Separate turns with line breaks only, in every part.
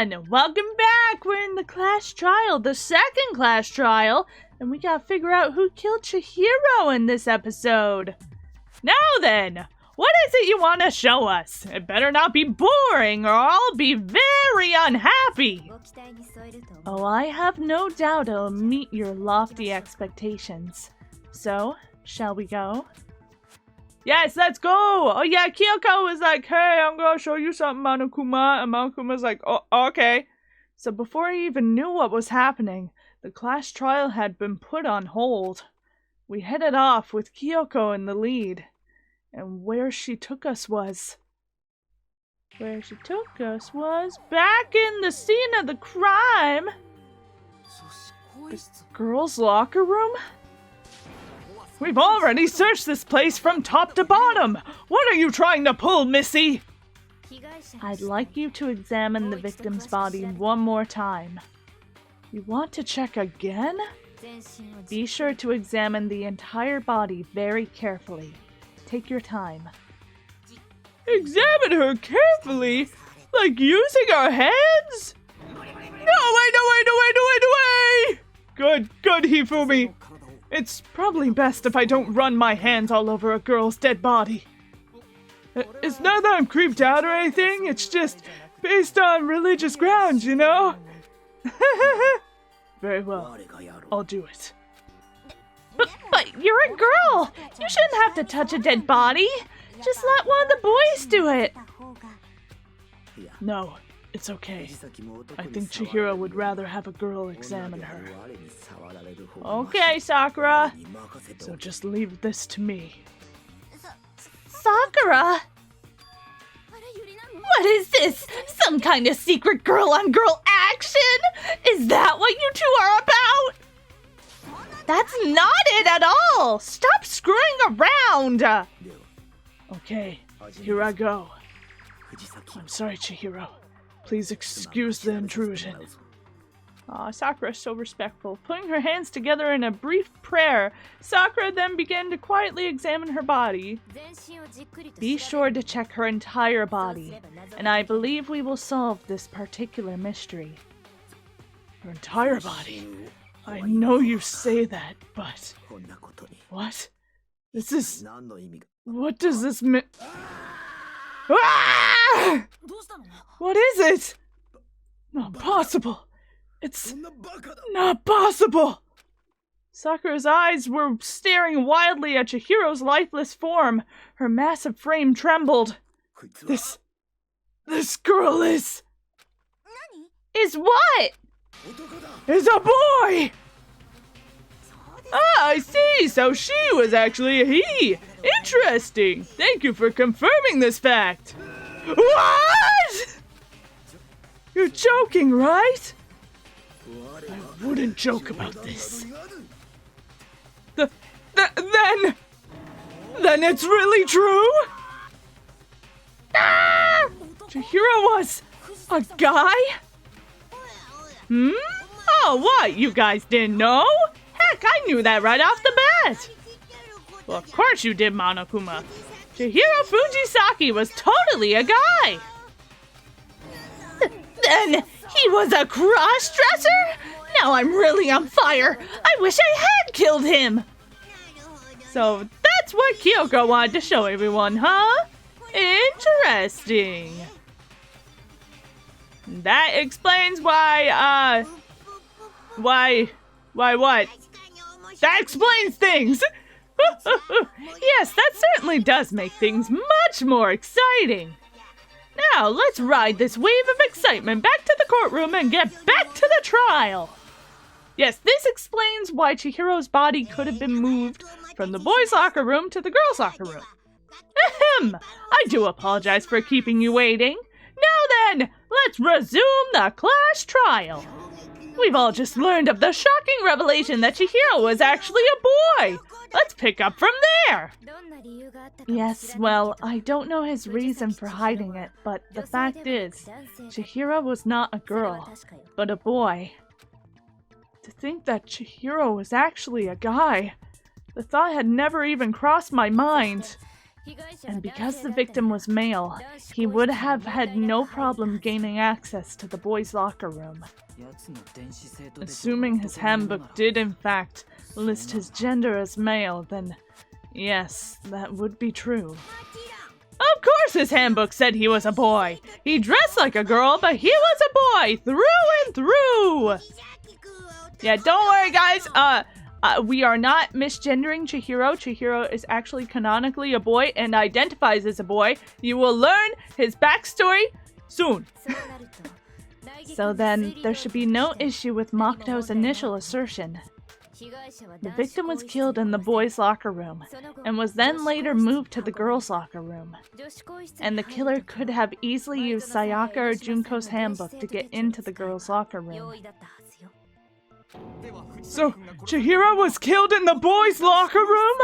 everyone! Welcome back! We're in the class trial, the second class trial, and we gotta figure out who killed Chihiro in this episode. Now then, what is it you want to show us? It better not be boring or I'll be very unhappy! Oh, I have no doubt it'll meet your lofty expectations. So, shall we go? Yes, let's go! Oh yeah, Kyoko was like, hey, I'm gonna show you something, Monokuma. And Monokuma's like, oh, okay. So before he even knew what was happening, the class trial had been put on hold. We headed off with Kyoko in the lead. And where she took us was back in the scene of the crime. The girls' locker room? We've already searched this place from top to bottom! What are you trying to pull, Missy? I'd like you to examine the victim's body one more time. You want to check again? Be sure to examine the entire body very carefully. Take your time. Examine her carefully? Like using our hands? No, wait! Good, Hifumi. It's probably best if I don't run my hands all over a girl's dead body. It's not that I'm creeped out or anything, it's just based on religious grounds, you know? Very well, I'll do it. But you're a girl! You shouldn't have to touch a dead body! Just let one of the boys do it! No, it's okay. I think Chihiro would rather have a girl examine her. Okay, Sakura. So just leave this to me. Sakura? What is this? Some kind of secret girl-on-girl action? Is that what you two are about? That's not it at all! Stop screwing around! Okay, here I go. I'm sorry, Chihiro. Please excuse the intrusion. Aw, Sakura's so respectful. Putting her hands together in a brief prayer, Sakura then began to quietly examine her body. Be sure to check her entire body, and I believe we will solve this particular mystery. Her entire body? I know you say that, but... What? What does this mean? Ah! What is it? Not possible. It's not possible. Sakura's eyes were staring wildly at Chihiro's lifeless form. Her massive frame trembled. This girl is what? Is a boy! Ah, I see! So she was actually a he! Interesting! Thank you for confirming this fact! What?! You're joking, right? I wouldn't joke about this. Then it's really true? Ah! Chihiro was a guy? Oh, what? You guys didn't know? Heck, I knew that right off the bat. Well, of course you did, Monokuma. Chihiro Fujisaki was totally a guy. Then he was a cross-dresser? Now I'm really on fire. I wish I had killed him. So that's what Kyoko wanted to show everyone, huh? Interesting. That explains why what? That explains things! Yes, that certainly does make things much more exciting. Now, let's ride this wave of excitement back to the courtroom and get back to the trial. Yes, this explains why Chihiro's body could have been moved from the boys' locker room to the girls' locker room. Ahem! I do apologize for keeping you waiting. Now then, let's resume the class trial. We've all just learned of the shocking revelation that Chihiro was actually a boy. Let's pick up from there. Yes, well, I don't know his reason for hiding it, but the fact is, Chihiro was not a girl, but a boy. To think that Chihiro was actually a guy, the thought had never even crossed my mind. And because the victim was male, he would have had no problem gaining access to the boys' locker room. Assuming his handbook did in fact list his gender as male, then yes, that would be true. Of course his handbook said he was a boy! He dressed like a girl, but he was a boy! Through and through! Yeah, don't worry guys, we are not misgendering Chihiro. Chihiro is actually canonically a boy and identifies as a boy. You will learn his backstory soon. So then, there should be no issue with Makoto's initial assertion. The victim was killed in the boys' locker room, and was then later moved to the girls' locker room. And the killer could have easily used Sayaka or Junko's handbook to get into the girls' locker room. So, Chihiro was killed in the boys' locker room?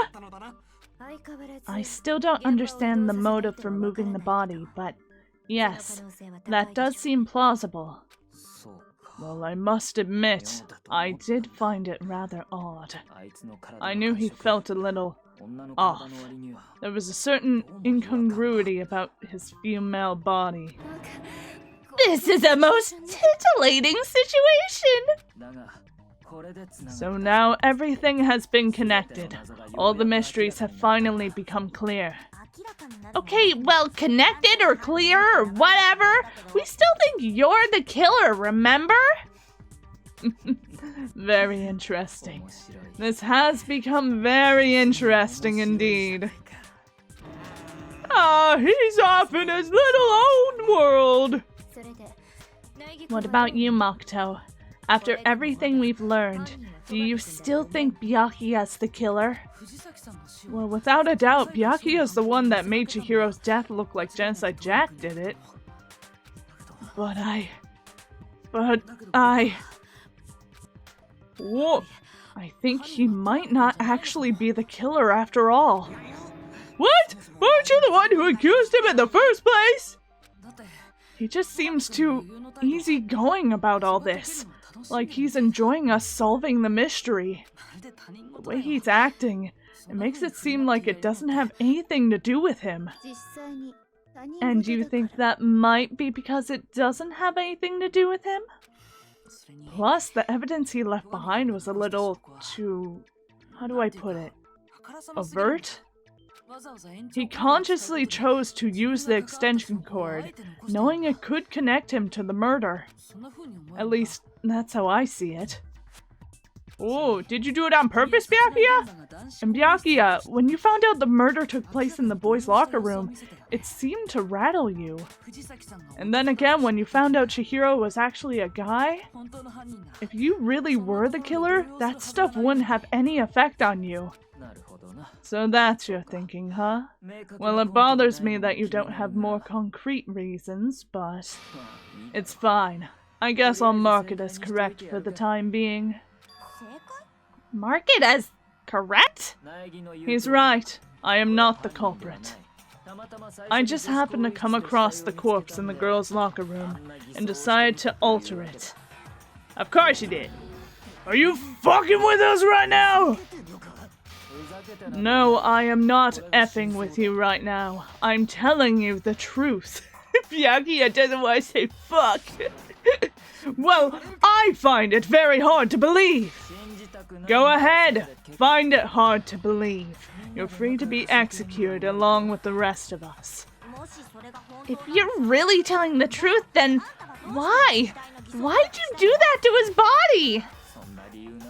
I still don't understand the motive for moving the body, but yes, that does seem plausible. Well, I must admit, I did find it rather odd. I knew he felt a little off. There was a certain incongruity about his female body. This is a most titillating situation! So now everything has been connected. All the mysteries have finally become clear. Okay, well, connected or clear or whatever, we still think you're the killer, remember? Very interesting. This has become very interesting indeed. He's off in his little own world. What about you, Makoto? After everything we've learned, do you still think Byakuya's the killer? Well, without a doubt, Byakuya's the one that made Chihiro's death look like Genocide Jack did it. But whoa, I think he might not actually be the killer after all. What? Weren't you the one who accused him in the first place? He just seems too easygoing about all this. Like he's enjoying us solving the mystery. The way he's acting, it makes it seem like it doesn't have anything to do with him. And you think that might be because it doesn't have anything to do with him? Plus, the evidence he left behind was a little too... how do I put it? Overt? He consciously chose to use the extension cord, knowing it could connect him to the murder. At least, that's how I see it. Oh, did you do it on purpose, Byakuya? And Byakuya, when you found out the murder took place in the boys' locker room, it seemed to rattle you. And then again, when you found out Chihiro was actually a guy, if you really were the killer, that stuff wouldn't have any effect on you. So that's your thinking, huh? Well, it bothers me that you don't have more concrete reasons, but it's fine. I guess I'll mark it as correct for the time being. Mark it as correct? He's right. I am not the culprit. I just happened to come across the corpse in the girls' locker room and decided to alter it. Of course you did. Are you fucking with us right now? No, I am not effing with you right now. I'm telling you the truth. Byakuya doesn't want to say fuck. Well, I find it very hard to believe. Go ahead, find it hard to believe. You're free to be executed along with the rest of us. If you're really telling the truth, then why? Why'd you do that to his body?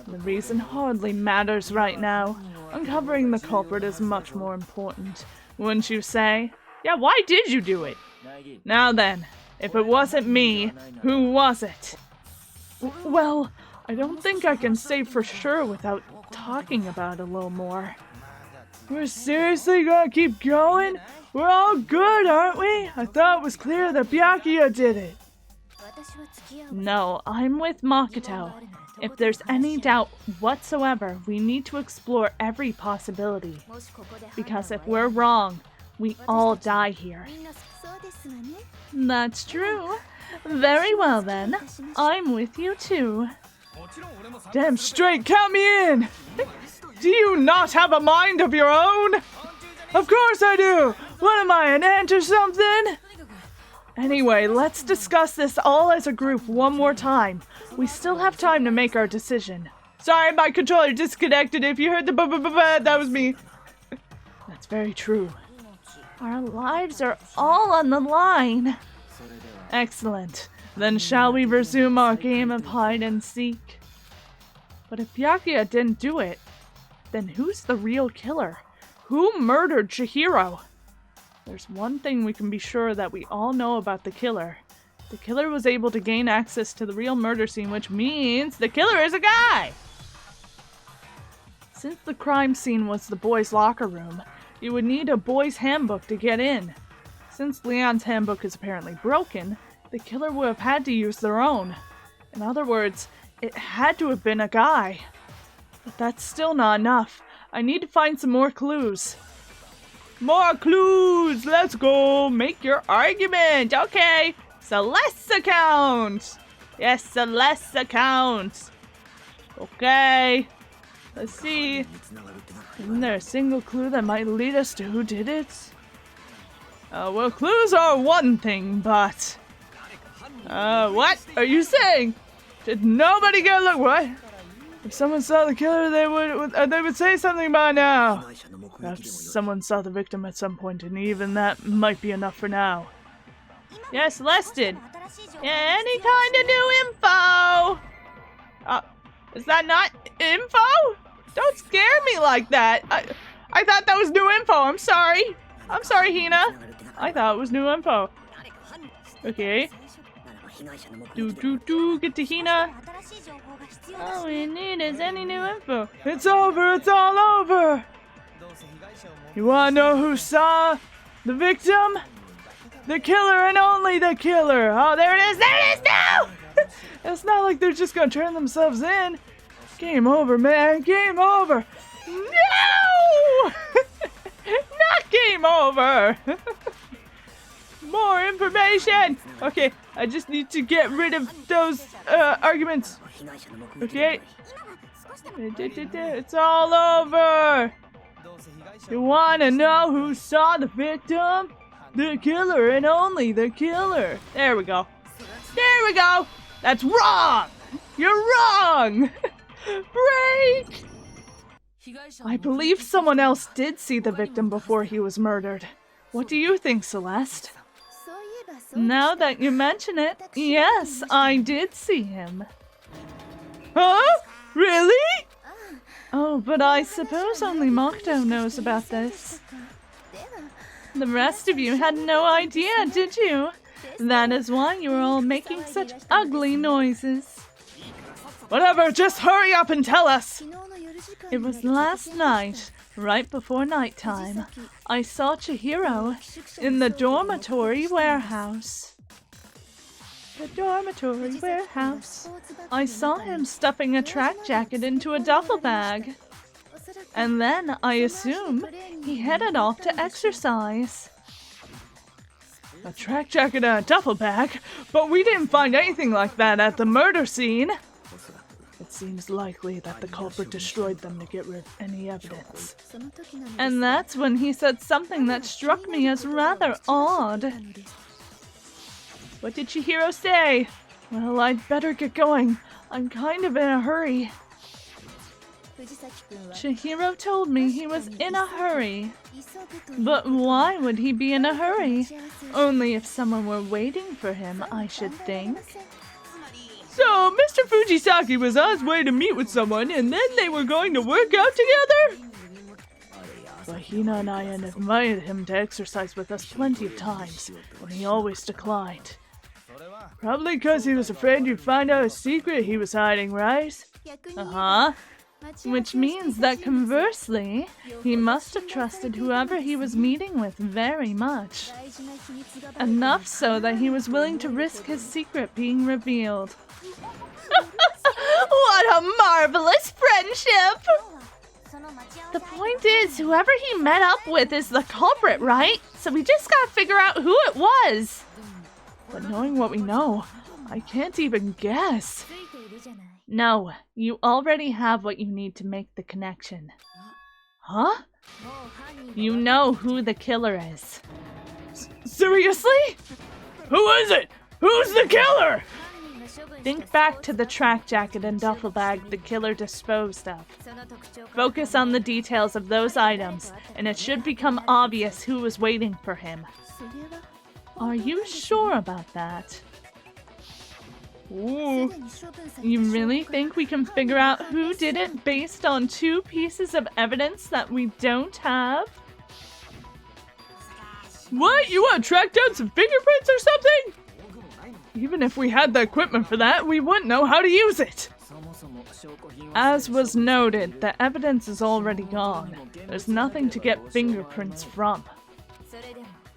The reason hardly matters right now. Uncovering the culprit is much more important, wouldn't you say? Yeah, why did you do it? Now then, if it wasn't me, who was it? Well, I don't think I can say for sure without talking about it a little more. We're seriously gonna keep going? We're all good, aren't we? I thought it was clear that Byakuya did it. No, I'm with Makoto. If there's any doubt whatsoever, we need to explore every possibility. Because if we're wrong, we all die here. That's true. Very well then. I'm with you too. Damn straight, count me in! Do you not have a mind of your own? Of course I do! What am I, an ant or something? Anyway, let's discuss this all as a group one more time. We still have time to make our decision. Sorry, my controller disconnected. If you heard the ba-ba-ba-ba, that was me. That's very true. Our lives are all on the line. Excellent. Then shall we resume our game of hide and seek? But if Byakuya didn't do it, then who's the real killer? Who murdered Chihiro? There's one thing we can be sure that we all know about the killer. The killer was able to gain access to the real murder scene, which means the killer is a guy! Since the crime scene was the boys' locker room, you would need a boys' handbook to get in. Since Leon's handbook is apparently broken, the killer would have had to use their own. In other words, it had to have been a guy. But that's still not enough. I need to find some more clues. More clues! Let's go! Make your argument! Okay! Celeste's account! Yes, Celeste's account! Okay. Let's see. Isn't there a single clue that might lead us to who did it? Well, clues are one thing, but... what are you saying? Did nobody get a look? What? If someone saw the killer, they would say something by now. Perhaps someone saw the victim at some point, and even that might be enough for now. Yes, Celeste did. Yeah, any kind of new info. Is that not info? Don't scare me like that. I thought that was new info. I'm sorry. I'm sorry, Hina. I thought it was new info. Okay. Get to Hina. All we need is any new info. It's over. It's all over. You wanna know who saw the victim? The killer and only the killer. Oh, there it is. There it is now. It's not like they're just gonna turn themselves in. Game over, man. Game over. No! Not game over. More information. Okay, I just need to get rid of those arguments. Okay. It's all over. You wanna know who saw the victim? The killer and only the killer. There we go. There we go. That's wrong. You're wrong. Break. I believe someone else did see the victim before he was murdered. What do you think, Celeste? Now that you mention it, yes, I did see him. Huh? Really? Oh, but I suppose only Mokuto knows about this. The rest of you had no idea, did you? That is why you were all making such ugly noises. Whatever, just hurry up and tell us! It was last night, right before nighttime. I saw Chihiro in the dormitory warehouse. The dormitory warehouse. I saw him stuffing a track jacket into a duffel bag. And then, I assume, he headed off to exercise. A track jacket and a duffel bag? But we didn't find anything like that at the murder scene. It seems likely that the culprit destroyed them to get rid of any evidence. And that's when he said something that struck me as rather odd. What did Chihiro say? Well, I'd better get going. I'm kind of in a hurry. Chihiro told me he was in a hurry. But why would he be in a hurry? Only if someone were waiting for him, I should think. So, Mr. Fujisaki was on his way to meet with someone, and then they were going to work out together? Well, Hina and I had invited him to exercise with us plenty of times, and he always declined. Probably because he was afraid you'd find out a secret he was hiding, right? Uh-huh. Which means that conversely, he must have trusted whoever he was meeting with very much. Enough so that he was willing to risk his secret being revealed. What a marvelous friendship! The point is, whoever he met up with is the culprit, right? So we just gotta figure out who it was. But knowing what we know, I can't even guess. No, you already have what you need to make the connection. Huh? You know who the killer is. Seriously? Who is it? Who's the killer? Think back to the track jacket and duffel bag the killer disposed of. Focus on the details of those items, and it should become obvious who was waiting for him. Are you sure about that? Ooh. You really think we can figure out who did it based on 2 pieces of evidence that we don't have? What? You want to track down some fingerprints or something? Even if we had the equipment for that, we wouldn't know how to use it. As was noted, the evidence is already gone. There's nothing to get fingerprints from.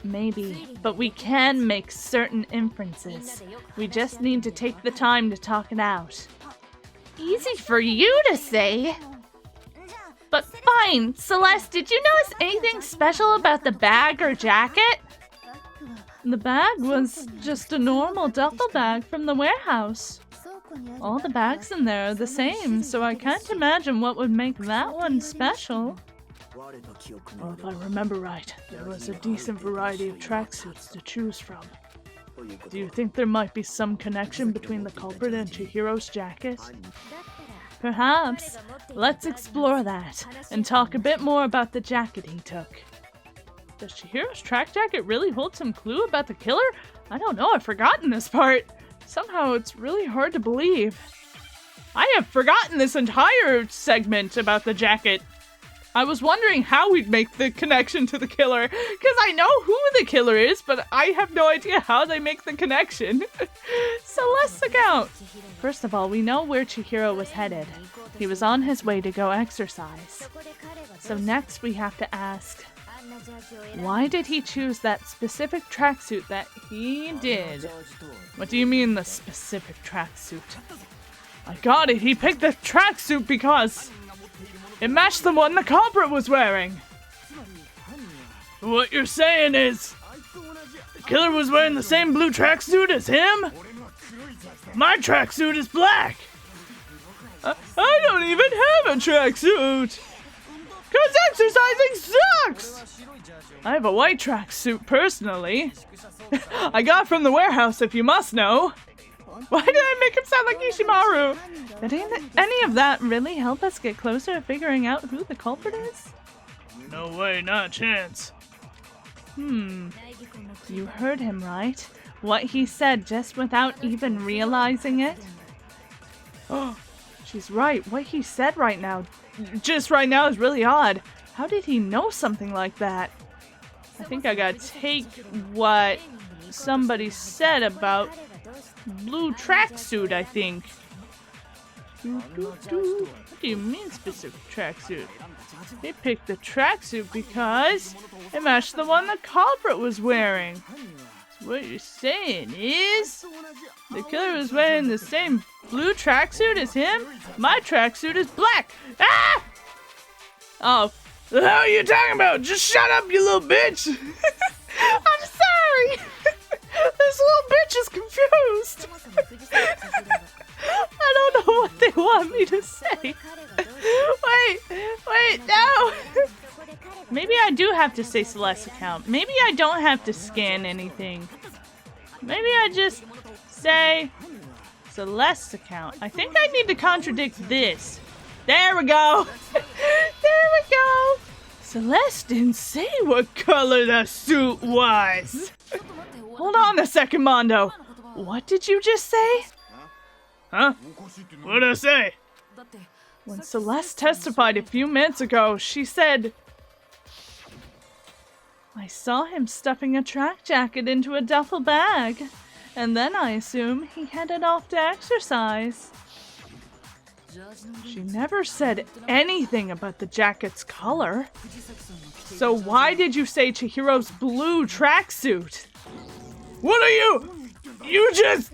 Maybe, but we can make certain inferences. We just need to take the time to talk it out. Easy for you to say. But fine, Celeste, did you notice anything special about the bag or jacket? The bag was just a normal duffel bag from the warehouse. All the bags in there are the same, so I can't imagine what would make that one special. Well, if I remember right, there was a decent variety of tracksuits to choose from. Do you think there might be some connection between the culprit and Chihiro's jacket? Perhaps. Let's explore that, and talk a bit more about the jacket he took. Does Chihiro's track jacket really hold some clue about the killer? I don't know, I've forgotten this part. Somehow it's really hard to believe. I have forgotten this entire segment about the jacket. I was wondering how we'd make the connection to the killer, because I know who the killer is, but I have no idea how they make the connection. Celeste's account. First of all, we know where Chihiro was headed. He was on his way to go exercise. So next we have to ask, why did he choose that specific tracksuit that he did? What do you mean, the specific tracksuit? I got it, he picked the tracksuit because it matched the one the culprit was wearing. What you're saying is, the killer was wearing the same blue tracksuit as him? My tracksuit is black. I don't even have a tracksuit. 'Cause exercising sucks! I have a white tracksuit personally. I got from the warehouse, if you must know. Why did I make him sound like Ishimaru? Did any of that really help us get closer to figuring out who the culprit is? No way, not a chance. You heard him right. What he said just without even realizing it? Oh, she's right. What he said right now is really odd. How did he know something like that? I think I gotta take what somebody said about blue tracksuit, I think. What do you mean specific tracksuit? They picked the tracksuit because it matched the one the culprit was wearing. So what you're saying is the killer was wearing the same blue tracksuit as him? My tracksuit is black. Ah! Oh, the hell are you talking about? Just shut up, you little bitch! I'm sorry! This little bitch is confused! I don't know what they want me to say. Wait, no! Maybe I do have to say Celeste's account. Maybe I don't have to scan anything. Maybe I just say Celeste's account. I think I need to contradict this. There we go! There we go! Celeste didn't say what color the suit was! Hold on a second, Mondo. What did you just say? Huh? What did I say? When Celeste testified a few minutes ago, she said, I saw him stuffing a track jacket into a duffel bag, and then I assume he headed off to exercise. She never said anything about the jacket's color. So why did you say Chihiro's blue tracksuit? What are you? You just...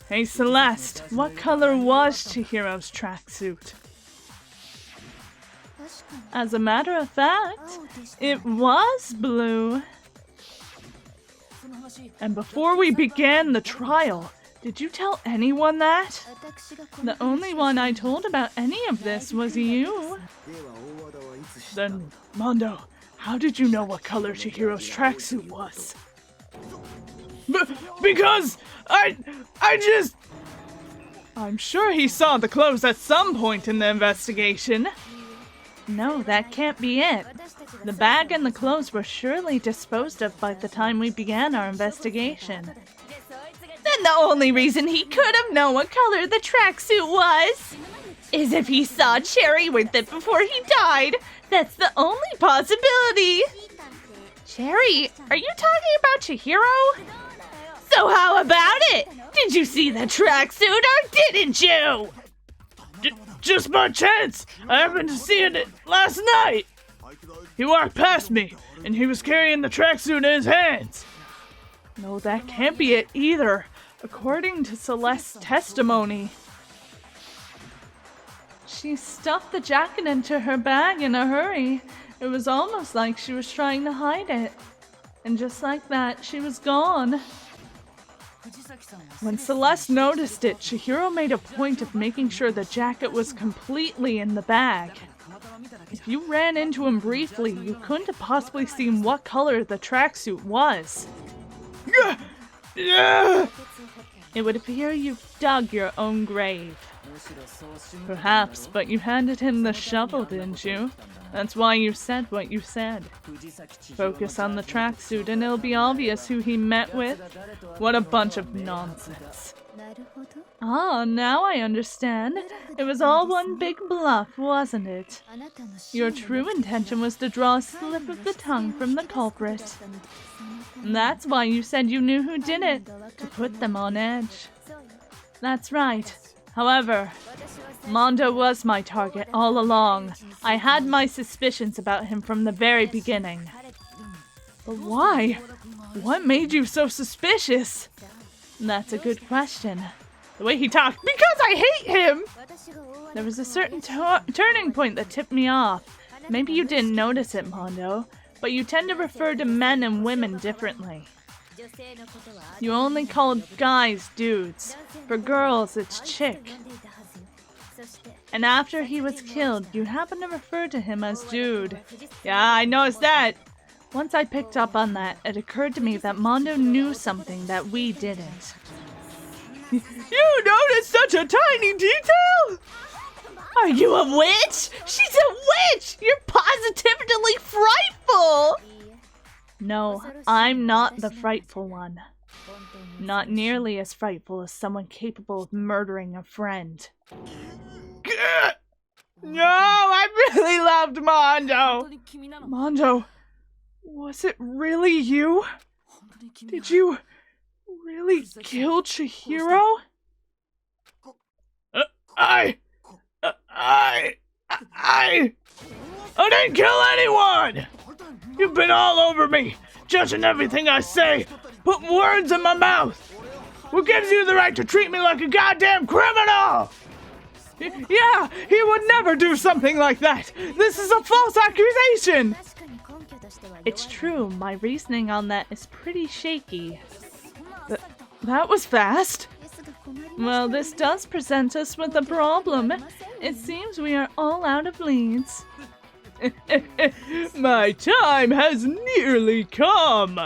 Hey Celeste, what color was Chihiro's tracksuit? As a matter of fact, it was blue. And before we began the trial, Did you tell anyone that? The only one I told about any of this was you. Then, Mondo, how did you know what color Chihiro's tracksuit was? Because I'm sure he saw the clothes at some point in the investigation. No, that can't be it. The bag and the clothes were surely disposed of by the time we began our investigation. Then the only reason he could have known what color the tracksuit was is if he saw Cherry with it before he died. That's the only possibility. Cherry, are you talking about Chihiro? So how about it? Did you see the tracksuit or didn't you? Just by chance. I happened to see it last night. He walked past me, and he was carrying the tracksuit in his hands. No, that can't be it either, according to Celeste's testimony. She stuffed the jacket into her bag in a hurry. It was almost like she was trying to hide it. And just like that, she was gone. When Celeste noticed it, Chihiro made a point of making sure the jacket was completely in the bag. If you ran into him briefly, you couldn't have possibly seen what color the tracksuit was. It would appear you dug your own grave. Perhaps, but you handed him the shovel, didn't you? That's why you said what you said. Focus on the tracksuit and it'll be obvious who he met with. What a bunch of nonsense. Ah, now I understand. It was all one big bluff, wasn't it? Your true intention was to draw a slip of the tongue from the culprit. And that's why you said you knew who did it, to put them on edge. That's right. However, Mondo was my target all along. I had my suspicions about him from the very beginning. But why? What made you so suspicious? That's a good question. The way he talked, because I hate him! There was a certain turning point that tipped me off. Maybe you didn't notice it, Mondo, but you tend to refer to men and women differently. You only called guys dudes. For girls, it's chick. And after he was killed, you happened to refer to him as dude. Yeah, I noticed that. Once I picked up on that, it occurred to me that Mondo knew something that we didn't. You noticed such a tiny detail? Are you a witch? She's a witch! You're positively frightful! No, I'm not the frightful one. Not nearly as frightful as someone capable of murdering a friend. No, I really loved Mondo! Mondo, was it really you? Did you really kill Chihiro? I didn't kill anyone! You've been all over me, judging everything I say, putting words in my mouth. What gives you the right to treat me like a goddamn criminal? Yeah, he would never do something like that. This is a false accusation. It's true, my reasoning on that is pretty shaky. That was fast. Well, this does present us with a problem. It seems we are all out of leads. My time has nearly come.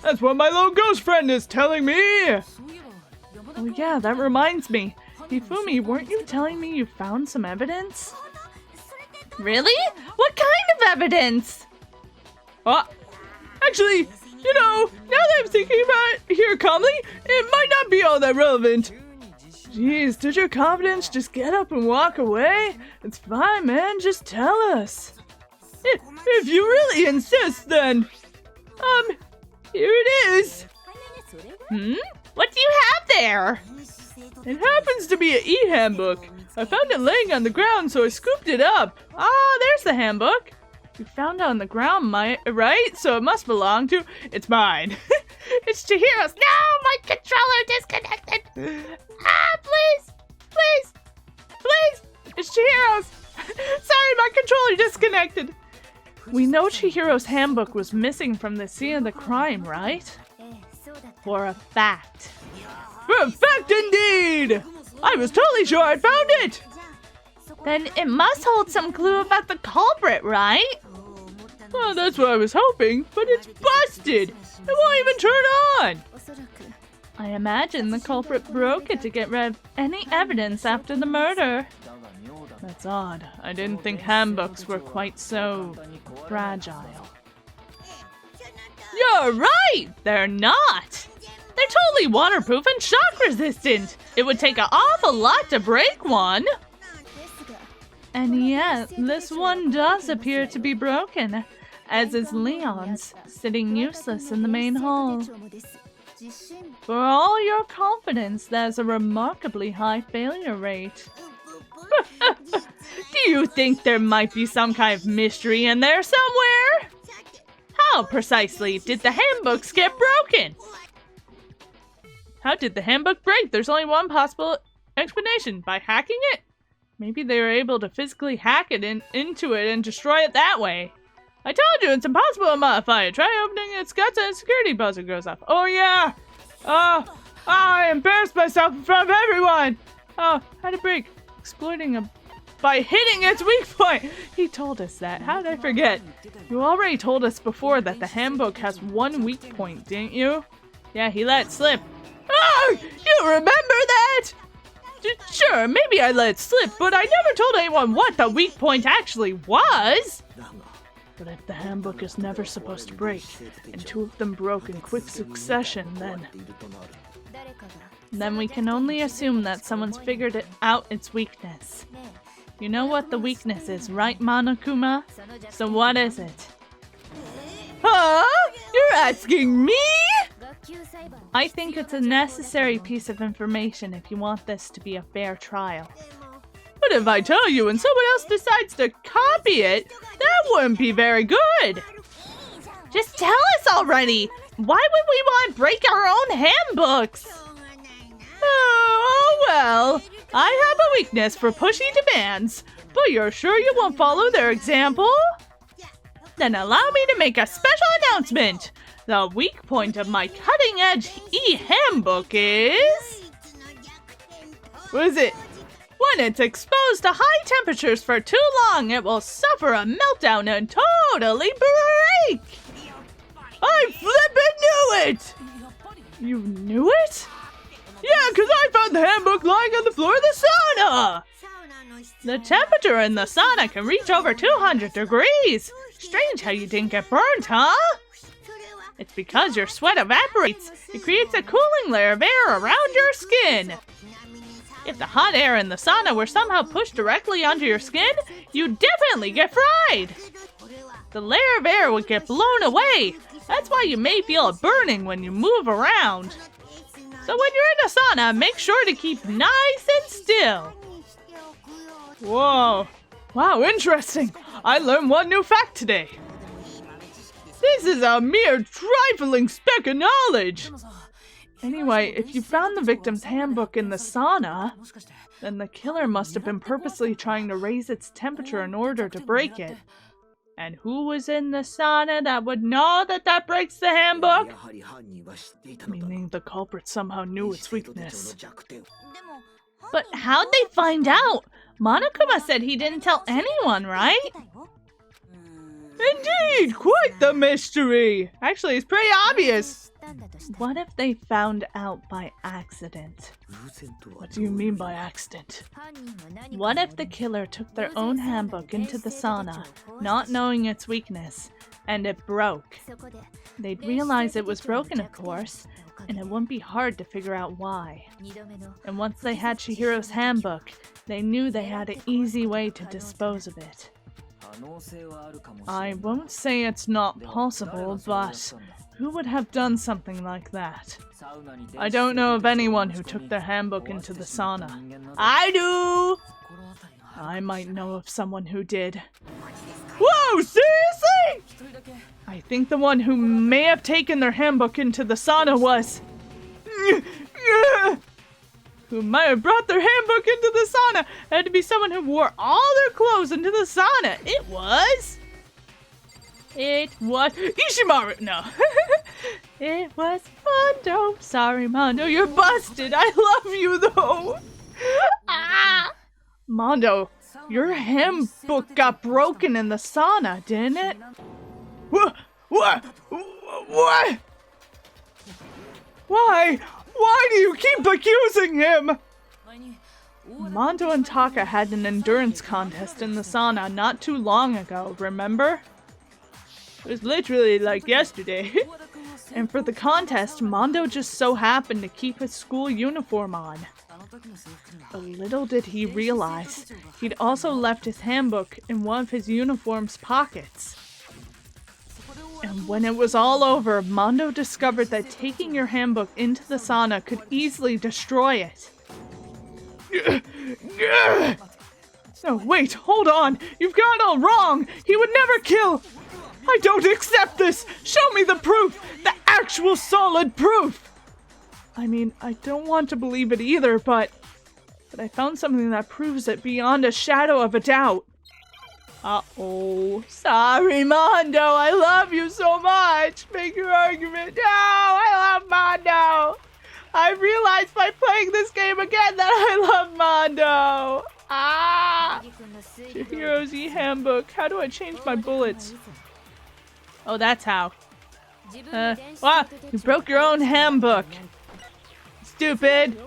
That's what my little ghost friend is telling me. Oh yeah, that reminds me. Hifumi, weren't you telling me you found some evidence? Really? What kind of evidence? Actually, you know, now that I'm thinking about it here calmly, it might not be all that relevant. Jeez, did your confidence just get up and walk away? It's fine, man, just tell us. If you really insist, then... here it is. What do you have there? It happens to be an e-handbook. I found it laying on the ground, so I scooped it up. Ah, there's the handbook. You found it on the ground, right? So it must belong to... It's mine. It's Chihiro's. No, my controller disconnected. Please. It's Chihiro's. Sorry, my controller disconnected. We know Chihiro's handbook was missing from the scene of the crime, right? For a fact. Perfect indeed! I was totally sure I'd found it! Then it must hold some clue about the culprit, right? Well, that's what I was hoping, but it's busted! It won't even turn on! I imagine the culprit broke it to get rid of any evidence after the murder. That's odd. I didn't think handbooks were quite so fragile. You're right! They're not! They're totally waterproof and shock resistant! It would take an awful lot to break one! And yet, this one does appear to be broken, as is Leon's, sitting useless in the main hall. For all your confidence, there's a remarkably high failure rate. Do you think there might be some kind of mystery in there somewhere? How precisely did the handbooks get broken? How did the handbook break? There's only one possible explanation. By hacking it? Maybe they were able to physically hack it into it and destroy it that way. I told you it's impossible to modify it. Try opening its guts and a security buzzer goes off. Oh yeah! I embarrassed myself in front of everyone! Oh, how'd it break? Exploiting by hitting its weak point! He told us that. How did I forget? You already told us before that the handbook has one weak point, didn't you? Yeah, he let it slip. Oh! You remember that? Sure, maybe I let it slip, but I never told anyone what the weak point actually was! But if the handbook is never supposed to break, and two of them broke in quick succession, then we can only assume that someone's figured out its weakness. You know what the weakness is, right, Monokuma? So what is it? Huh? You're asking me? I think it's a necessary piece of information if you want this to be a fair trial. But if I tell you and someone else decides to copy it, that wouldn't be very good. Just tell us already. Why would we want to break our own handbooks? Oh, well. I have a weakness for pushy demands, but you're sure you won't follow their example? Then allow me to make a special announcement. The weak point of my cutting-edge e-handbook is... What is it? When it's exposed to high temperatures for too long, it will suffer a meltdown and totally break! I flippin' knew it! You knew it? Yeah, because I found the handbook lying on the floor of the sauna! The temperature in the sauna can reach over 200 degrees! Strange how you didn't get burned, huh? It's because your sweat evaporates. It creates a cooling layer of air around your skin. If the hot air in the sauna were somehow pushed directly onto your skin, you'd definitely get fried. The layer of air would get blown away. That's why you may feel a burning when you move around. So when you're in a sauna, make sure to keep nice and still. Whoa. Wow, interesting. I learned one new fact today. This is a mere trifling speck of knowledge. Anyway, if you found the victim's handbook in the sauna, then the killer must have been purposely trying to raise its temperature in order to break it. And who was in the sauna that would know that breaks the handbook? Meaning the culprit somehow knew its weakness. But how'd they find out? Monokuma said he didn't tell anyone, right? Indeed, quite the mystery. Actually, it's pretty obvious. What if they found out by accident? What do you mean by accident? What if the killer took their own handbook into the sauna, not knowing its weakness, and it broke? They'd realize it was broken, of course, and it wouldn't be hard to figure out why. And once they had Chihiro's handbook, they knew they had an easy way to dispose of it. I won't say it's not possible, but who would have done something like that? I don't know of anyone who took their handbook into the sauna. I do! I might know of someone who did. Whoa, seriously? I think the one who may have taken their handbook into the sauna was... who might have brought their handbook into the sauna. It had to be someone who wore all their clothes into the sauna. It was Ishimaru. No. It was Mondo. Sorry, Mondo, you're busted. I love you, though. Ah! Mondo, your hymn book got broken in the sauna, didn't it? What? What? What? Why? Why do you keep accusing him? Mondo and Taka had an endurance contest in the sauna not too long ago, remember? It was literally like yesterday. And for the contest, Mondo just so happened to keep his school uniform on. But little did he realize, he'd also left his handbook in one of his uniform's pockets. And when it was all over, Mondo discovered that taking your handbook into the sauna could easily destroy it. No, wait, hold on. You've got it all wrong. He would never kill. I don't accept this. Show me the proof. The actual solid proof. I mean, I don't want to believe it either, but I found something that proves it beyond a shadow of a doubt. Uh-oh. Sorry, Mondo. I love you so much. Make your argument. No, I love Mondo. I realized by playing this game again that I love Mondo. Ah! Chihiro's e-handbook. How do I change my bullets? Oh, that's how. Wow, you broke your own handbook. Stupid.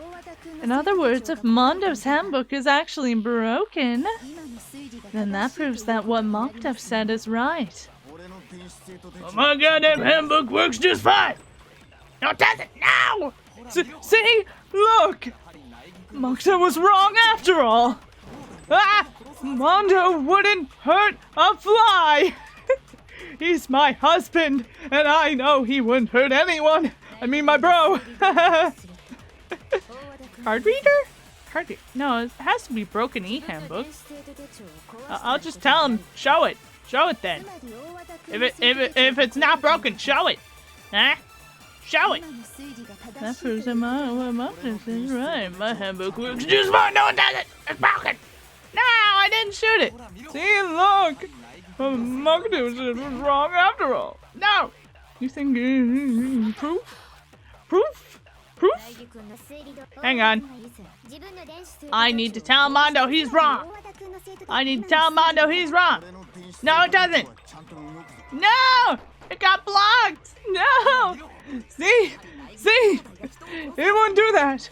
In other words, if Mondo's handbook is actually broken, then that proves that what Moktev said is right. Oh, my goddamn handbook works just fine. No, it doesn't. No! See? Look! Moktev was wrong after all. Ah! Mondo wouldn't hurt a fly. He's my husband, and I know he wouldn't hurt anyone. I mean, my bro. Card reader? Card reader? No, it has to be broken e-handbook. I'll just tell him, show it. Show it then. If it's not broken, show it. Huh? Show it. That proves that my is right. My handbook works just fine. No, it doesn't. It's broken. No, I didn't shoot it. See, look. Moktev was wrong after all. No. You think proof? Proof? Proof? Hang on. I need to tell Mondo he's wrong. I need to tell Mondo he's wrong. No, it doesn't. No! It got blocked. No! See? See? It wouldn't do that.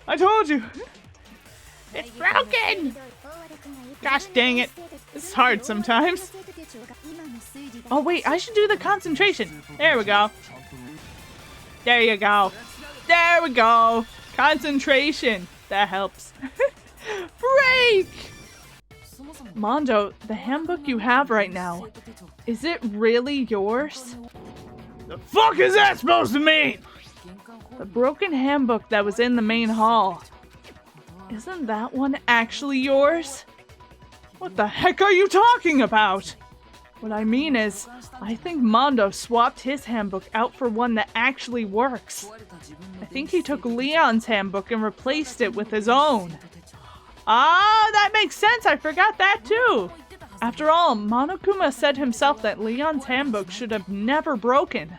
I told you. It's broken! Gosh dang it. It's hard sometimes. Oh wait, I should do the concentration. There we go. There you go. There we go. Concentration. That helps. Break! Mondo, the handbook you have right now, is it really yours? The fuck is that supposed to mean? The broken handbook that was in the main hall. Isn't that one actually yours? What the heck are you talking about? What I mean is, I think Mondo swapped his handbook out for one that actually works. I think he took Leon's handbook and replaced it with his own. Ah, that makes sense. I forgot that too. After all, Monokuma said himself that Leon's handbook should have never broken.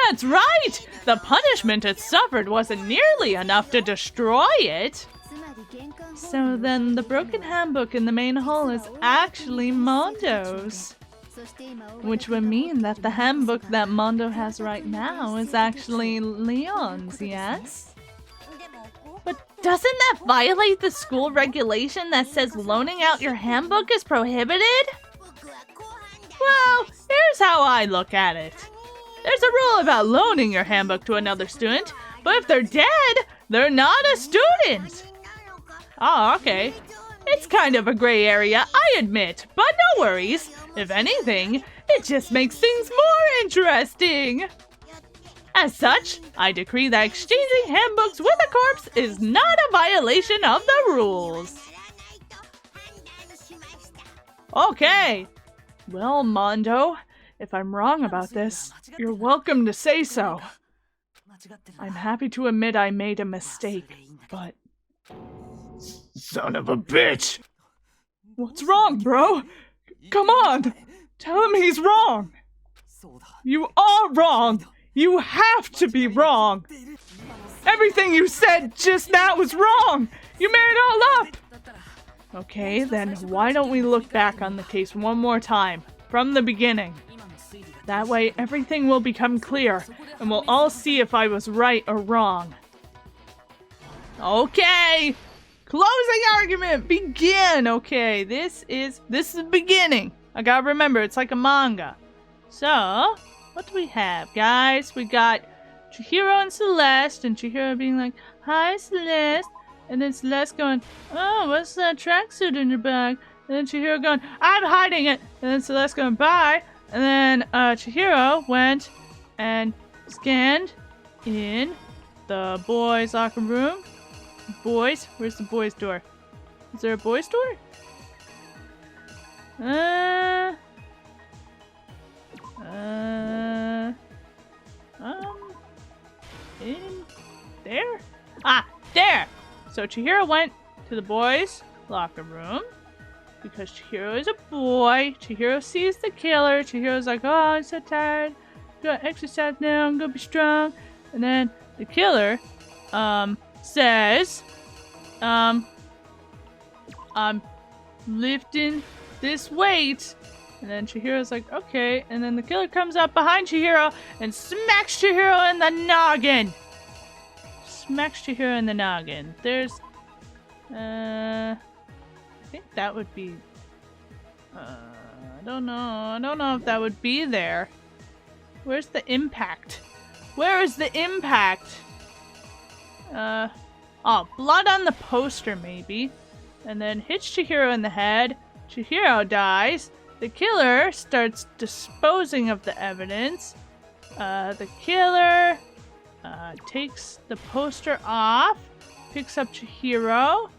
That's right! The punishment it suffered wasn't nearly enough to destroy it. So then the broken handbook in the main hall is actually Mondo's. Which would mean that the handbook that Mondo has right now is actually Leon's, yes? But doesn't that violate the school regulation that says loaning out your handbook is prohibited? Well, here's how I look at it. There's a rule about loaning your handbook to another student, but if they're dead, they're not a student. Oh, okay. It's kind of a gray area, I admit, but no worries. If anything, it just makes things more interesting. As such, I decree that exchanging handbooks with a corpse is not a violation of the rules. Okay. Well, Mondo, if I'm wrong about this, you're welcome to say so. I'm happy to admit I made a mistake, but... Son of a bitch! What's wrong, bro? Come on! Tell him he's wrong! You are wrong! You have to be wrong! Everything you said just now was wrong! You made it all up! Okay, then why don't we look back on the case one more time, from the beginning? That way everything will become clear, and we'll all see if I was right or wrong. Okay! Closing argument, begin! Okay, this is the beginning. I gotta remember, it's like a manga. So, what do we have, guys? We got Chihiro and Celeste, and Chihiro being like, "Hi, Celeste." And then Celeste going, "Oh, what's that tracksuit in your bag?" And then Chihiro going, "I'm hiding it." And then Celeste going, "Bye." And then Chihiro went and scanned in the boys' locker room. Boys? Where's the boys' door? Is there a boys' door? In there? Ah, there! So Chihiro went to the boys' locker room because Chihiro is a boy. Chihiro sees the killer. Chihiro's like, "Oh, I'm so tired. Gotta exercise now. I'm gonna be strong." And then the killer, says, "I'm lifting this weight." And then Chihiro's like, "Okay." And then the killer comes up behind Chihiro and smacks Chihiro in the noggin. Smacks Chihiro in the noggin. There's, I think that would be, I don't know. I don't know if that would be there. Where's the impact? Where is the impact? Oh, blood on the poster maybe. And then hits Chihiro in the head. Chihiro dies. The killer starts disposing of the evidence. The killer takes the poster off, picks up Chihiro,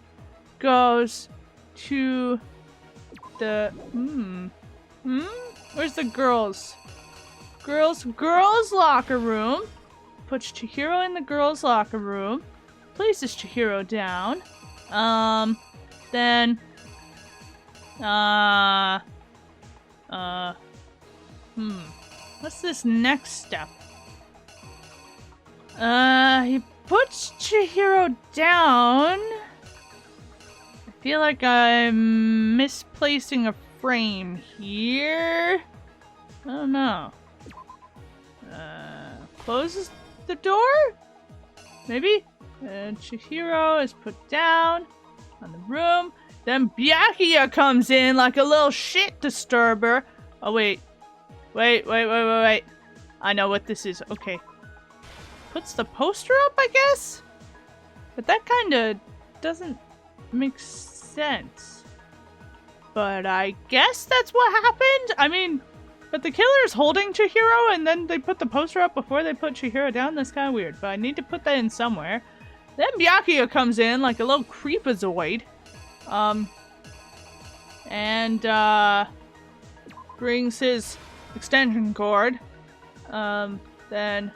goes to the where's the girls locker room, puts Chihiro in the girls locker room, places Chihiro down, then what's this next step? He puts Chihiro down. I feel like I'm misplacing a frame here. I don't know. Closes the door? Maybe? And Chihiro is put down on the room. Then Byakuya comes in like a little shit disturber. Oh, wait. Wait. I know what this is. Okay. Puts the poster up, I guess? But that kind of doesn't make sense. But I guess that's what happened? I mean, but the killer's holding Chihiro and then they put the poster up before they put Chihiro down? That's kind of weird, but I need to put that in somewhere. Then Byakuya comes in like a little creepazoid. And brings his extension cord. Then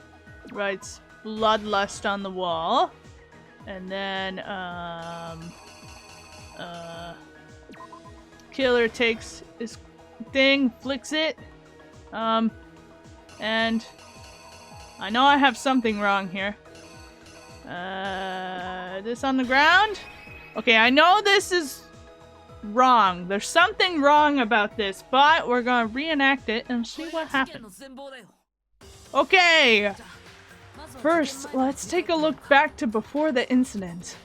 writes bloodlust on the wall. And then, killer takes his thing, flicks it. And I know I have something wrong here. This on the ground? Okay, I know this is wrong. There's something wrong about this, but we're gonna reenact it and see what happens. Okay! First, let's take a look back to before the incident.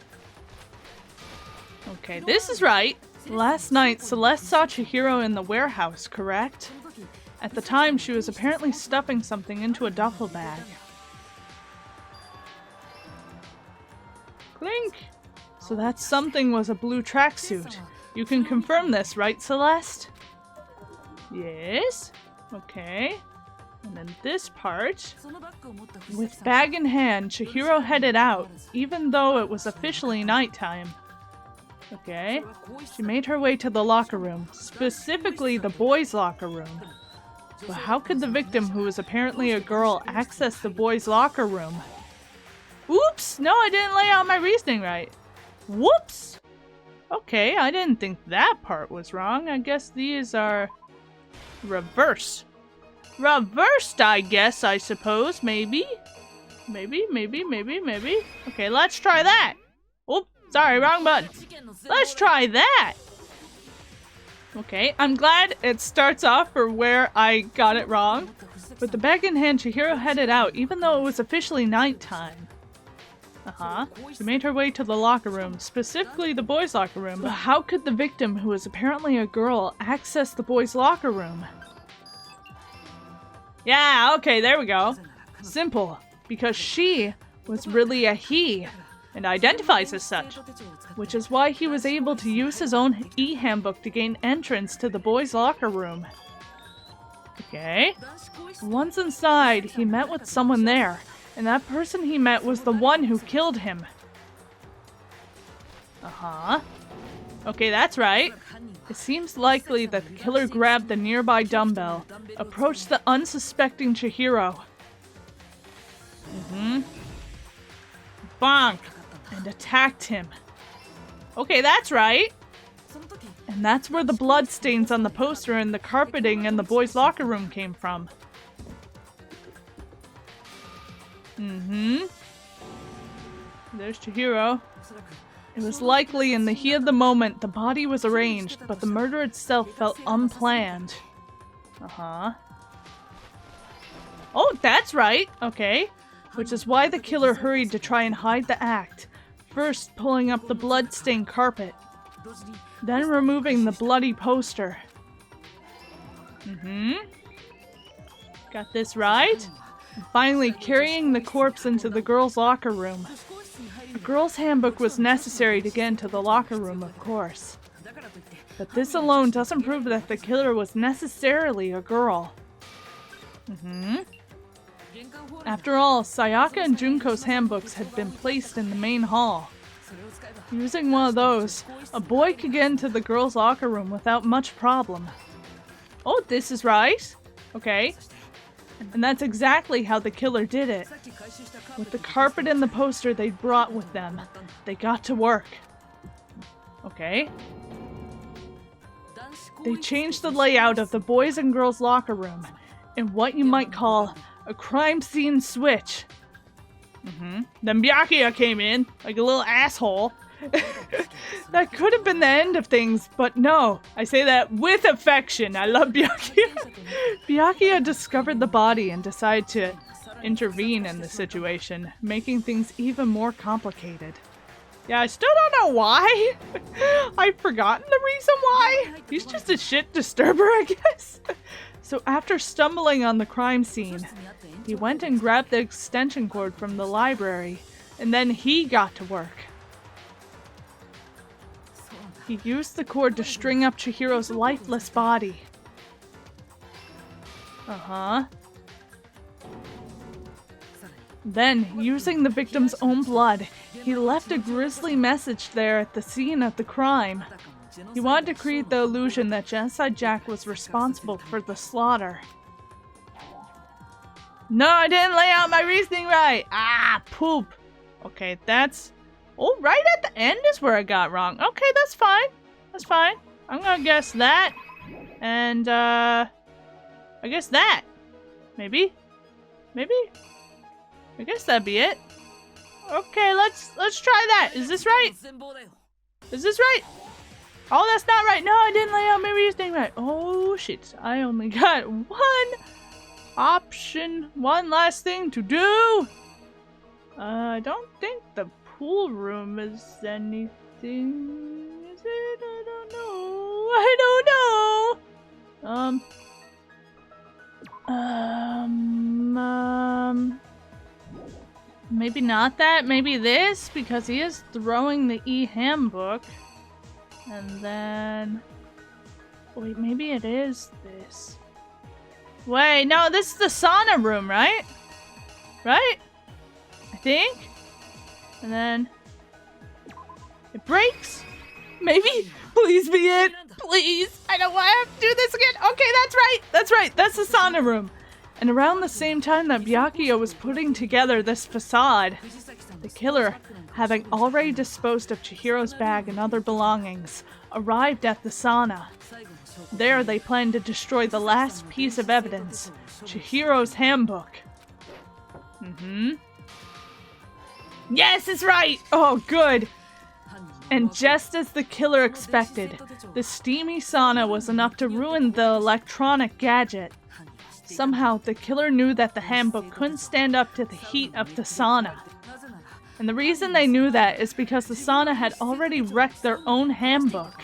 Okay, this is right. Last night, Celeste saw Chihiro in the warehouse, correct? At the time, she was apparently stuffing something into a duffel bag. Clink! So that something was a blue tracksuit. You can confirm this, right, Celeste? Yes. Okay. And then this part. With bag in hand, Chihiro headed out, even though it was officially nighttime. Okay. She made her way to the locker room, specifically the boys' locker room. But how could the victim, who was apparently a girl, access the boys' locker room? Oops! No, I didn't lay out my reasoning right. Whoops! Okay, I didn't think that part was wrong. I guess these are reverse. Reversed, I guess, I suppose. Maybe. Maybe. Okay, let's try that. Oh, sorry, wrong button. Let's try that. Okay, I'm glad it starts off for where I got it wrong. With the bag in hand, Chihiro headed out, even though it was officially nighttime. She made her way to the locker room, specifically the boys' locker room. But how could the victim, who was apparently a girl, access the boys' locker room? Yeah, okay, there we go. Simple. Because she was really a he, and identifies as such. Which is why he was able to use his own e-handbook to gain entrance to the boys' locker room. Okay. Once inside, he met with someone there, and that person he met was the one who killed him. Okay, that's right. It seems likely that the killer grabbed the nearby dumbbell, approached the unsuspecting Chihiro. Bonk! And attacked him. Okay, that's right. And that's where the blood stains on the poster and the carpeting in the boys' locker room came from. There's Chihiro. It was likely in the heat of the moment the body was arranged, but the murder itself felt unplanned. Oh, that's right. Okay. Which is why the killer hurried to try and hide the act. First pulling up the blood-stained carpet. Then removing the bloody poster. Got this right? And finally carrying the corpse into the girls' locker room. A girl's handbook was necessary to get into the locker room, of course. But this alone doesn't prove that the killer was necessarily a girl. After all, Sayaka and Junko's handbooks had been placed in the main hall. Using one of those, a boy could get into the girls' locker room without much problem. Oh, this is right. Okay. And that's exactly how the killer did it. With the carpet and the poster they brought with them, they got to work. Okay. They changed the layout of the boys' and girls' locker room in what you might call a crime scene switch. Then Byakuya came in, like a little asshole. That could have been the end of things, but no. I say that with affection. I love Byakuya. Byakuya discovered the body and decided to intervene in the situation, making things even more complicated. Yeah, I still don't know why. I've forgotten the reason why. He's just a shit disturber, I guess. So after stumbling on the crime scene, he went and grabbed the extension cord from the library, and then he got to work. He used the cord to string up Chihiro's lifeless body. Then, using the victim's own blood, he left a grisly message there at the scene of the crime. He wanted to create the illusion that Genocide Jack was responsible for the slaughter. No, I didn't lay out my reasoning right! Ah, poop! Okay, that's... Oh, right at the end is where I got wrong. Okay, that's fine. That's fine. I'm gonna guess that. And, I guess that. Maybe? Maybe? I guess that'd be it. Okay, let's try that. Is this right? Is this right? Oh, that's not right. No, I didn't lay out my reasoning right. Oh, shit. I only got one option. One last thing to do. I don't think the pool room is anything. Is it? I don't know. I don't know. Maybe not that. Maybe this, because he is throwing the e-handbook. And then... Wait, maybe it is this. Wait, no, this is the sauna room, right? Right? I think? And then... It breaks? Maybe? Please be it. Please. I don't want to have to do this again. Okay, that's right. That's right. That's the sauna room. And around the same time that Byakuya was putting together this facade, the killer having already disposed of Chihiro's bag and other belongings, arrived at the sauna. There they planned to destroy the last piece of evidence, Chihiro's handbook. Yes, it's right! Oh, good! And just as the killer expected, the steamy sauna was enough to ruin the electronic gadget. Somehow, the killer knew that the handbook couldn't stand up to the heat of the sauna. And the reason they knew that is because the sauna had already wrecked their own handbook.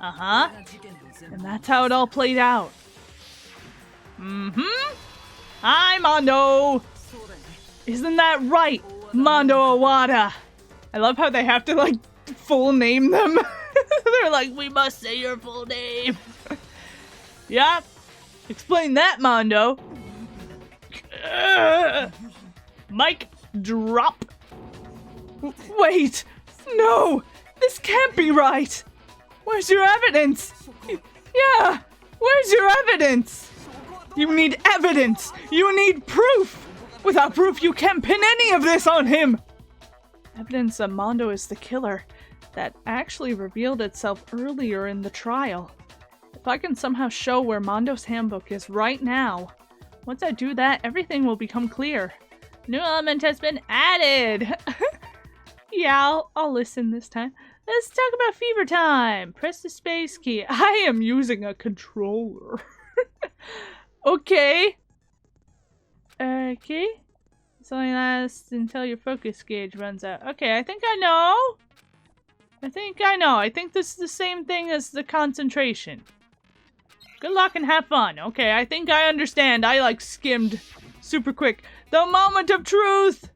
And that's how it all played out. Hi, Mondo! Isn't that right, Mondo Owada? I love how they have to, like, full name them. They're like, we must say your full name. Yeah, explain that, Mondo. Mic drop. Wait, no, this can't be right. Where's your evidence? Yeah, where's your evidence? You need evidence. You need proof. Without proof, you can't pin any of this on him. Evidence that Mondo is the killer that actually revealed itself earlier in the trial. If I can somehow show where Mondo's handbook is right now, once I do that, everything will become clear. New element has been added. Yeah, I'll listen this time. Let's talk about fever time. Press the space key. I am using a controller. Okay. Okay. This only lasts until your focus gauge runs out. Okay, I think I know. I think this is the same thing as the concentration. Good luck and have fun. Okay, I think I understand. I, like, skimmed super quick. The moment of truth!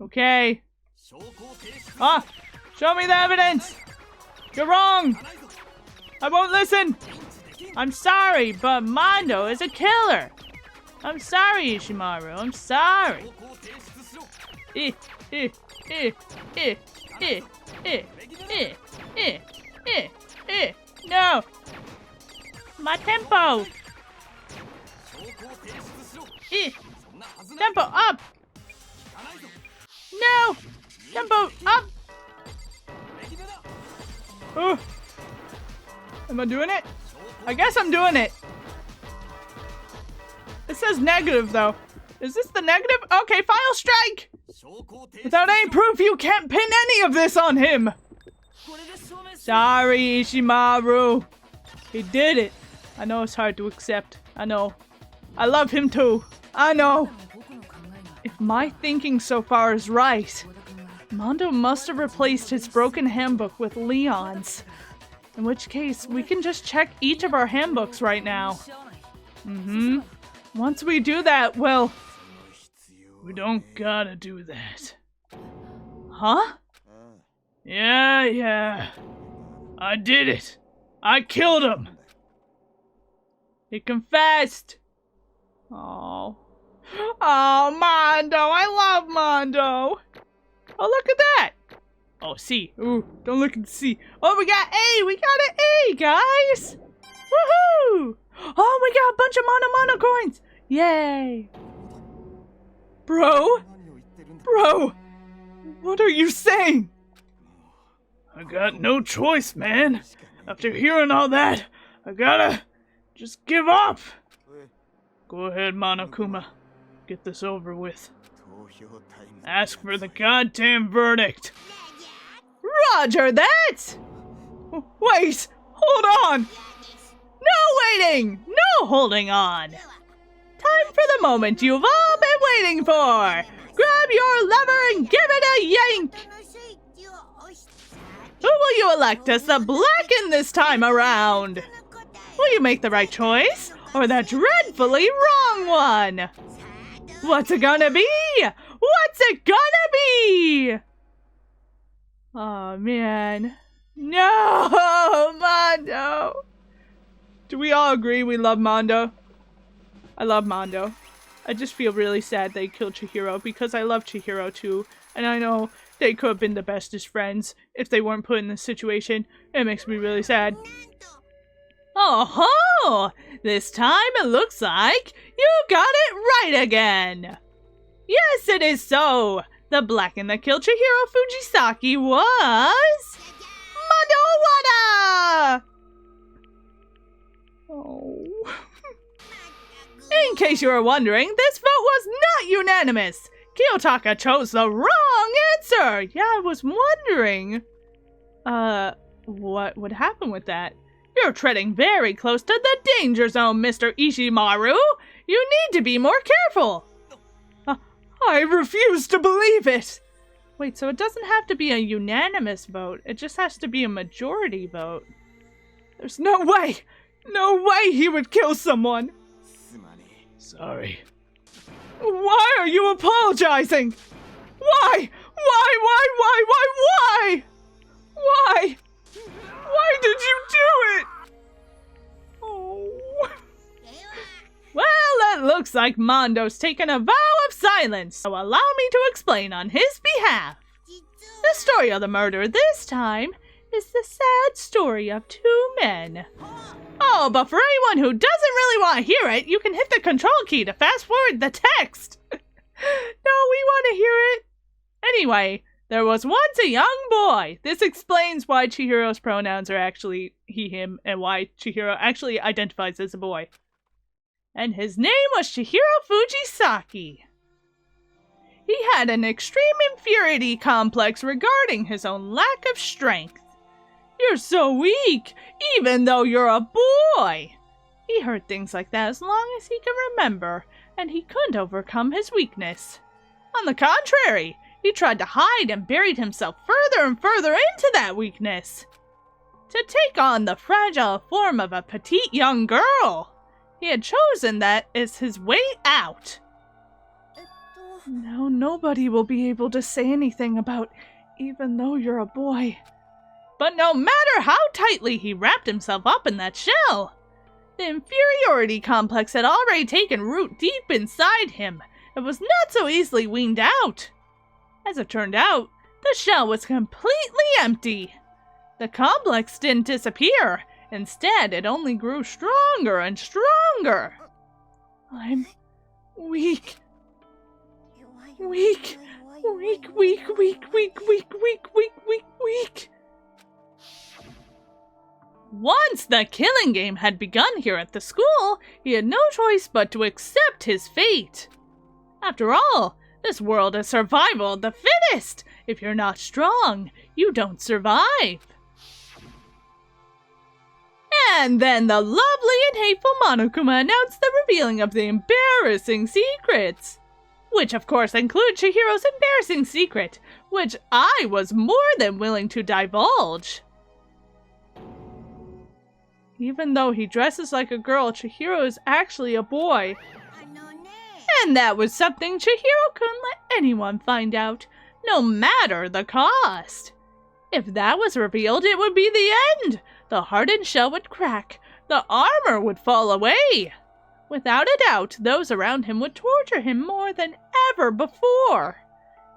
Okay. Ah! Show me the evidence! You're wrong! I won't listen! I'm sorry, but Mondo is a killer! I'm sorry, Ishimaru. I'm sorry. No! My tempo! Tempo up! No! Tempo up! Oh. Am I doing it? I guess I'm doing it. It says negative, though. Is this the negative? Okay, final strike! Without any proof, you can't pin any of this on him! Sorry, Ishimaru. He did it. I know it's hard to accept. I know. I love him too. I know. If my thinking so far is right, Mondo must have replaced his broken handbook with Leon's. In which case, we can just check each of our handbooks right now. Once we do that, well... We don't gotta do that. Huh? Yeah. I did it. I killed him. He confessed. Oh, Mondo. I love Mondo. Oh, look at that. Oh, C. Ooh, don't look at the C. Oh, we got A. We got an A, guys. Woohoo. Oh, we got a bunch of mono coins. Yay. Bro, what are you saying? I got no choice, man. After hearing all that, I gotta just give up. Go ahead, Monokuma. Get this over with. Ask for the goddamn verdict. Roger that! Wait, hold on. No waiting, no holding on. Time for the moment you've all been waiting for! Grab your lever and give it a yank! Who will you elect as the Blacken this time around? Will you make the right choice, or the dreadfully wrong one? What's it gonna be? What's it gonna be? Oh man. No, Mondo! Do we all agree we love Mondo? I love Mondo. I just feel really sad they killed Chihiro because I love Chihiro too. And I know they could have been the bestest friends if they weren't put in this situation. It makes me really sad. Oh ho! This time it looks like you got it right again! Yes, it is so! The Blacken that killed Chihiro Fujisaki was... Mandowada! Oh. In case you were wondering, this vote was not unanimous. Kiyotaka chose the wrong answer. Yeah, I was wondering. What would happen with that? You're treading very close to the danger zone, Mr. Ishimaru. You need to be more careful. I refuse to believe it. Wait, so it doesn't have to be a unanimous vote. It just has to be a majority vote. There's no way he would kill someone.
Sorry.
Why are you apologizing? Why? Why did you do it? Oh. Well, it looks like Mondo's taken a vow of silence, so allow me to explain on his behalf. The story of the murder this time is the sad story of two men. Oh, but for anyone who doesn't really want to hear it, you can hit the control key to fast forward the text. No, we want to hear it. Anyway, there was once a young boy. This explains why Chihiro's pronouns are actually he, him, and why Chihiro actually identifies as a boy. And his name was Chihiro Fujisaki. He had an extreme inferiority complex regarding his own lack of strength. You're so weak, even though you're a boy. He heard things like that as long as he could remember, and he couldn't overcome his weakness. On the contrary, he tried to hide and buried himself further and further into that weakness. To take on the fragile form of a petite young girl. He had chosen that as his way out. Now nobody will be able to say anything about even though you're a boy. But no matter how tightly he wrapped himself up in that shell, the inferiority complex had already taken root deep inside him and was not so easily weaned out. As it turned out, the shell was completely empty. The complex didn't disappear. Instead, it only grew stronger and stronger. I'm weak. Weak. Once the killing game had begun here at the school, he had no choice but to accept his fate. After all, this world is survival of the fittest. If you're not strong, you don't survive. And then the lovely and hateful Monokuma announced the revealing of the embarrassing secrets. Which of course include Chihiro's embarrassing secret, which I was more than willing to divulge. Even though he dresses like a girl, Chihiro is actually a boy. And that was something Chihiro couldn't let anyone find out, no matter the cost. If that was revealed, it would be the end. The hardened shell would crack. The armor would fall away. Without a doubt, those around him would torture him more than ever before.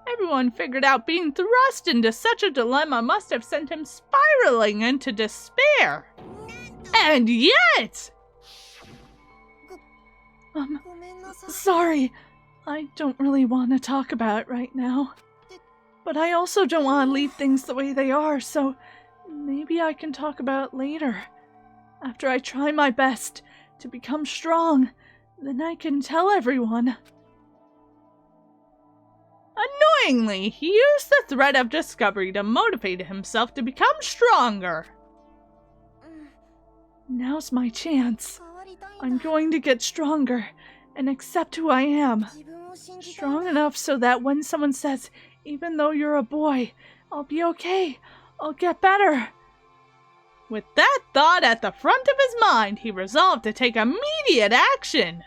Everyone figured out being thrust into such a dilemma must have sent him spiraling into despair. And yet... Sorry. I don't really want to talk about it right now. But I also don't want to leave things the way they are, so maybe I can talk about it later. After I try my best to become strong, then I can tell everyone. Annoyingly, he used the threat of discovery to motivate himself to become stronger. Now's my chance. I'm going to get stronger and accept who I am. Strong enough so that when someone says, even though you're a boy, I'll be okay. I'll get better. With that thought at the front of his mind, he resolved to take immediate action.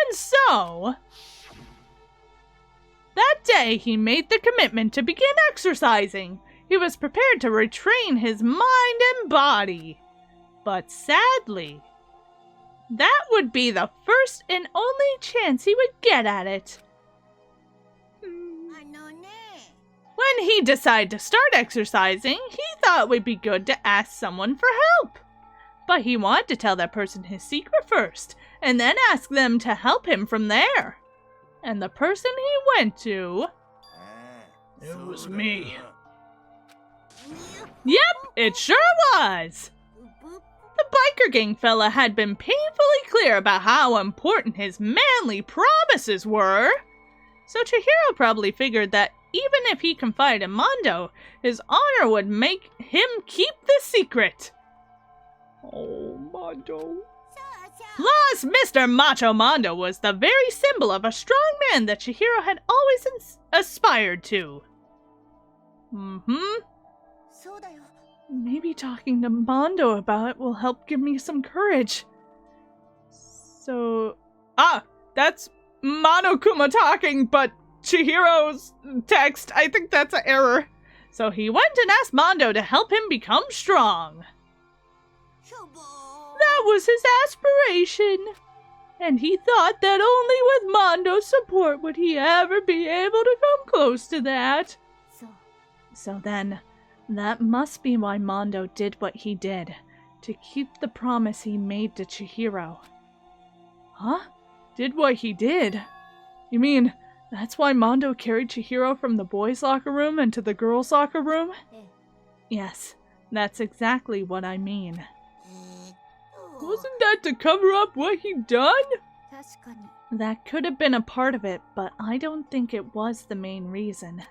And so... that day, he made the commitment to begin exercising. He was prepared to retrain his mind and body. But sadly, that would be the first and only chance he would get at it. When he decided to start exercising, he thought it would be good to ask someone for help. But he wanted to tell that person his secret first, and then ask them to help him from there. And the person he went to
It was me.
Yep, it sure was! The biker gang fella had been painfully clear about how important his manly promises were. So Chihiro probably figured that even if he confided in Mondo, his honor would make him keep the secret.
Oh, Mondo.
Plus, Mr. Macho Mondo was the very symbol of a strong man that Chihiro had always aspired to. Maybe talking to Mondo about it will help give me some courage. So... that's Monokuma talking, but Chihiro's text. I think that's an error. So he went and asked Mondo to help him become strong. That was his aspiration. And he thought that only with Mondo's support would he ever be able to come close to that. So then, that must be why Mondo did what he did, to keep the promise he made to Chihiro. Huh? Did what he did? You mean, that's why Mondo carried Chihiro from the boys' locker room into the girls' locker room? Yes, that's exactly what I mean. Wasn't that to cover up what he'd done? That could have been a part of it, but I don't think it was the main reason.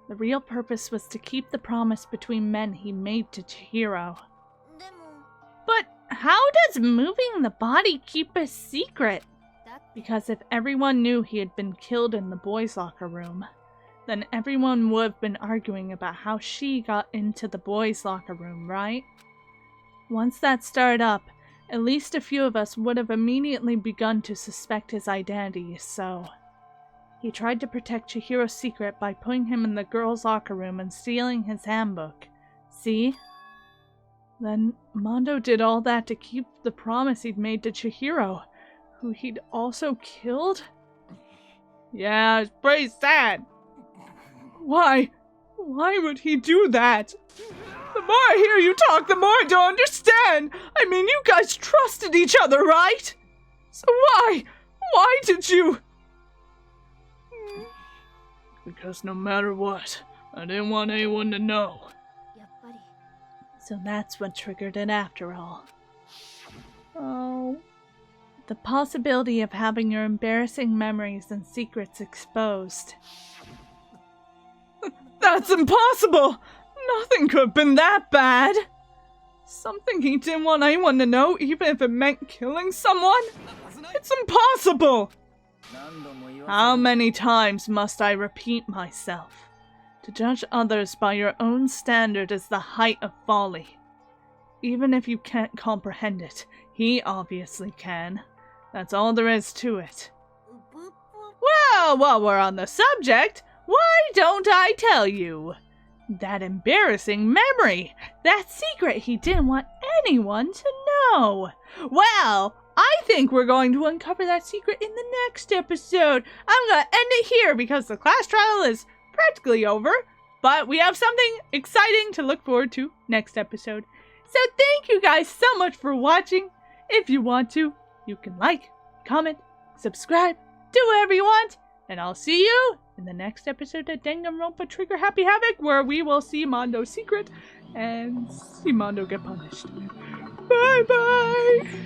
The real purpose was to keep the promise between men he made to Chihiro. But how does moving the body keep a secret? Because if everyone knew he had been killed in the boys' locker room, then everyone would have been arguing about how she got into the boys' locker room, right? Once that started up, at least a few of us would have immediately begun to suspect his identity, so... He tried to protect Chihiro's secret by putting him in the girls' locker room and stealing his handbook. See? Then Mondo did all that to keep the promise he'd made to Chihiro, who he'd also killed? Yeah, it's pretty sad. Why? Why would he do that? The more I hear you talk, the more I don't understand. I mean, you guys trusted each other, right? So why? Why did you...
Because no matter what, I didn't want anyone to know.
So that's what triggered it after all. Oh. The possibility of having your embarrassing memories and secrets exposed. That's impossible! Nothing could have been that bad! Something he didn't want anyone to know, even if it meant killing someone? It's impossible! How many times must I repeat myself? To judge others by your own standard is the height of folly. Even if you can't comprehend it, he obviously can. That's all there is to it. Well, while we're on the subject, why don't I tell you? That embarrassing memory! That secret he didn't want anyone to know! Well, I think we're going to uncover that secret in the next episode. I'm gonna end it here because the class trial is practically over, but we have something exciting to look forward to next episode. So thank you guys so much for watching. If you want to, you can like, comment, subscribe, do whatever you want, and I'll see you in the next episode of Danganronpa Trigger Happy Havoc, where we will see Mondo's secret and see Mondo get punished. Bye bye!